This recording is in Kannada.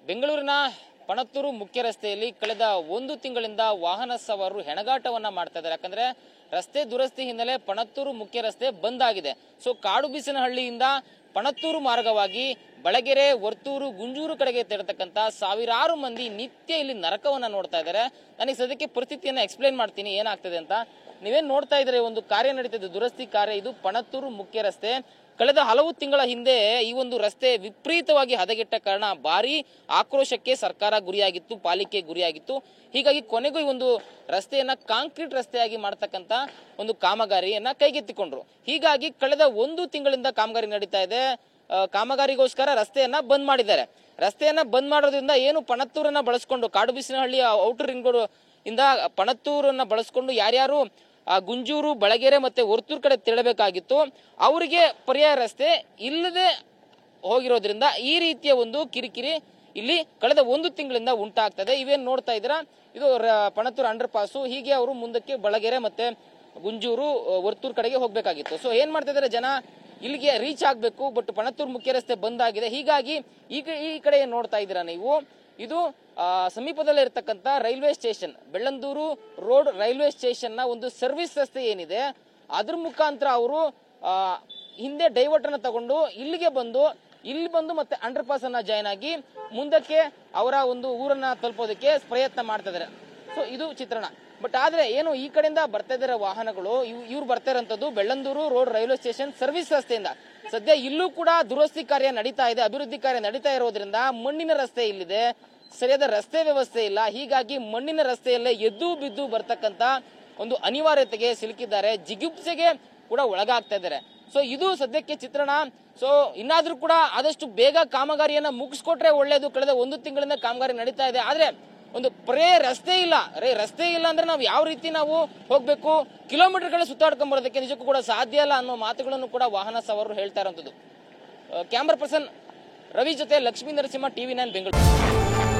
ಬೆಂಗಳೂರಿನ ಪಣತ್ತೂರು ಮುಖ್ಯ ರಸ್ತೆಯಲ್ಲಿ ಕಳೆದ 1 ತಿಂಗಳಿಂದ ವಾಹನ ಸವಾರರು ಹೆಣಗಾಟವನ್ನ ಮಾಡ್ತಾ ಇದ್ದಾರೆ. ಯಾಕಂದ್ರೆ ರಸ್ತೆ ದುರಸ್ತಿ ಹಿನ್ನೆಲೆ ಪಣತ್ತೂರು ಮುಖ್ಯ ರಸ್ತೆ ಬಂದ್ ಆಗಿದೆ. ಸೊ ಕಾಡುಬೀಸನಹಳ್ಳಿಯಿಂದ ಪಣತ್ತೂರು ಮಾರ್ಗವಾಗಿ ಬಳಗೆರೆ, ವರ್ತೂರು, ಗುಂಜೂರು ಕಡೆಗೆ ತೆರತಕ್ಕಂತ ಸಾವಿರಾರು ಮಂದಿ ನಿತ್ಯ ಇಲ್ಲಿ ನರಕವನ್ನ ನೋಡ್ತಾ ಇದ್ದಾರೆ. ನನಗೆ ಸದ್ಯಕ್ಕೆ ಪರಿಸ್ಥಿತಿಯನ್ನ ಎಕ್ಸ್ಪ್ಲೇನ್ ಮಾಡ್ತೀನಿ ಏನಾಗ್ತದೆ ಅಂತ. ನೀವೇನ್ ನೋಡ್ತಾ ಇದ್ರೆ ಒಂದು ಕಾರ್ಯ ನಡೀತಿದೆ, ದುರಸ್ತಿ ಕಾರ್ಯ. ಇದು ಪಣತ್ತೂರು ಮುಖ್ಯ ರಸ್ತೆ. ಕಳೆದ ಹಲವು ತಿಂಗಳ ಹಿಂದೆ ಈ ಒಂದು ರಸ್ತೆ ವಿಪರೀತವಾಗಿ ಹದಗೆಟ್ಟ ಕಾರಣ ಭಾರಿ ಆಕ್ರೋಶಕ್ಕೆ ಸರ್ಕಾರ ಗುರಿಯಾಗಿತ್ತು, ಪಾಲಿಕೆ ಗುರಿಯಾಗಿತ್ತು. ಹೀಗಾಗಿ ಕೊನೆಗೂ ಈ ಒಂದು ರಸ್ತೆಯನ್ನ ಕಾಂಕ್ರೀಟ್ ರಸ್ತೆಯಾಗಿ ಮಾಡತಕ್ಕಂತ ಒಂದು ಕಾಮಗಾರಿಯನ್ನ ಕೈಗೆತ್ತಿಕೊಂಡ್ರು. ಹೀಗಾಗಿ ಕಳೆದ 1 ತಿಂಗಳಿಂದ ಕಾಮಗಾರಿ ನಡೀತಾ ಇದೆ. ಕಾಮಗಾರಿಗೋಸ್ಕರ ರಸ್ತೆಯನ್ನ ಬಂದ್ ಮಾಡಿದ್ದಾರೆ. ರಸ್ತೆಯನ್ನ ಬಂದ್ ಮಾಡೋದ್ರಿಂದ ಏನು ಪಣತ್ತೂರನ್ನ ಬಳಸ್ಕೊಂಡು, ಕಾಡುಬೀಸನಹಳ್ಳಿ ಔಟರ್ ರಿಂಗ್ ರೋಡ್ ಇಂದ ಪಣತ್ತೂರನ್ನ ಬಳಸ್ಕೊಂಡು ಯಾರ್ಯಾರು ಗುಂಜೂರು, ಬಳಗೆರೆ ಮತ್ತೆ ವರ್ತೂರು ಕಡೆ ತೆರಳಬೇಕಾಗಿತ್ತು ಅವರಿಗೆ ಪರ್ಯಾಯ ರಸ್ತೆ ಇಲ್ಲದೆ ಹೋಗಿರೋದ್ರಿಂದ ಈ ರೀತಿಯ ಒಂದು ಕಿರಿಕಿರಿ ಇಲ್ಲಿ ಕಳೆದ 1 ತಿಂಗಳಿಂದ ಉಂಟಾಗ್ತದೆ. ಇವೇನ್ ನೋಡ್ತಾ ಇದ್ದೀರಾ, ಇದು ಪಣತ್ತೂರು ಅಂಡರ್ ಪಾಸು. ಹೀಗೆ ಅವರು ಮುಂದಕ್ಕೆ ಬಳಗೆರೆ ಮತ್ತೆ ಗುಂಜೂರು, ವರ್ತೂರು ಕಡೆಗೆ ಹೋಗ್ಬೇಕಾಗಿತ್ತು. ಸೊ ಏನ್ ಮಾಡ್ತಾ ಇದಾರೆ, ಜನ ಇಲ್ಲಿಗೆ ರೀಚ್ ಆಗ್ಬೇಕು, ಬಟ್ ಪಣತ್ತೂರು ಮುಖ್ಯ ರಸ್ತೆ ಬಂದ್ ಆಗಿದೆ. ಹೀಗಾಗಿ ಈಗ ಈ ಕಡೆ ಏನ್ ನೋಡ್ತಾ ಇದ್ದೀರಾ ನೀವು, ಇದು ಸಮೀಪದಲ್ಲೇ ಇರತಕ್ಕಂತ railway station, Bellandur road railway station ನ ಒಂದು ಸರ್ವಿಸ್ ರಸ್ತೆ ಏನಿದೆ ಅದ್ರ ಮುಖಾಂತರ ಅವರು ಹಿಂದೆ ಡೈವರ್ಟ್ ಅನ್ನ ತಗೊಂಡು ಇಲ್ಲಿ ಬಂದು ಮತ್ತೆ ಅಂಡರ್ ಪಾಸ್ ಅನ್ನ ಜಾಯ್ನ್ ಆಗಿ ಮುಂದಕ್ಕೆ ಅವರ ಒಂದು ಊರನ್ನ ತಲುಪೋದಕ್ಕೆ ಪ್ರಯತ್ನ ಮಾಡ್ತಾ ಇದಾರೆ. ಸೊ ಇದು ಚಿತ್ರಣ. ಬಟ್ ಆದ್ರೆ ಏನು ಈ ಕಡೆಯಿಂದ ಬರ್ತಾ ಇದಾರೆ ವಾಹನಗಳು, ಇವ್ರು ಬರ್ತಾ ಇರೋಂಥದ್ದು Bellandur road railway station service ರಸ್ತೆಯಿಂದ. ಸದ್ಯ ಇಲ್ಲೂ ಕೂಡ ದುರಸ್ತಿ ಕಾರ್ಯ ನಡೀತಾ ಇದೆ, ಅಭಿವೃದ್ಧಿ ಕಾರ್ಯ ನಡೀತಾ ಇರೋದ್ರಿಂದ ಮಣ್ಣಿನ ರಸ್ತೆ ಇಲ್ಲಿದೆ, ಸರಿಯಾದ ರಸ್ತೆ ವ್ಯವಸ್ಥೆ ಇಲ್ಲ. ಹೀಗಾಗಿ ಮಣ್ಣಿನ ರಸ್ತೆಯಲ್ಲೇ ಎದ್ದು ಬಿದ್ದು ಬರ್ತಕ್ಕಂತ ಒಂದು ಅನಿವಾರ್ಯತೆಗೆ ಸಿಲುಕಿದ್ದಾರೆ, ಜಿಗುಪ್ಸೆಗೆ ಕೂಡ ಒಳಗಾಗ್ತಾ ಇದ್ದಾರೆ. ಸೊ ಇದು ಸದ್ಯಕ್ಕೆ ಚಿತ್ರಣ. ಸೊ ಇನ್ನಾದ್ರೂ ಕೂಡ ಆದಷ್ಟು ಬೇಗ ಕಾಮಗಾರಿಯನ್ನ ಮುಗಿಸ್ಕೊಟ್ರೆ ಒಳ್ಳೇದು. ಕಳೆದ 1 ತಿಂಗಳಿಂದ ಕಾಮಗಾರಿ ನಡೀತಾ ಇದೆ, ಆದ್ರೆ ಒಂದು ರಸ್ತೆ ಇಲ್ಲ. ರಸ್ತೆ ಇಲ್ಲ ಅಂದ್ರೆ ನಾವು ಯಾವ ರೀತಿ ನಾವು ಹೋಗ್ಬೇಕು, ಕಿಲೋಮೀಟರ್ಗಳ ಸುತ್ತಾಡ್ಕೊಂಡ್ ಬರೋದಕ್ಕೆ ನಿಜಕ್ಕೂ ಕೂಡ ಸಾಧ್ಯ ಇಲ್ಲ ಅನ್ನೋ ಮಾತುಗಳನ್ನು ಕೂಡ ವಾಹನ ಸವಾರರು ಹೇಳ್ತಾ ಇರುವಂತದ್ದು. ಕ್ಯಾಮರಾ ಪರ್ಸನ್ ರವಿ ಜೊತೆ ಲಕ್ಷ್ಮೀ ನರಸಿಂಹ, TV9 ಬೆಂಗಳೂರು.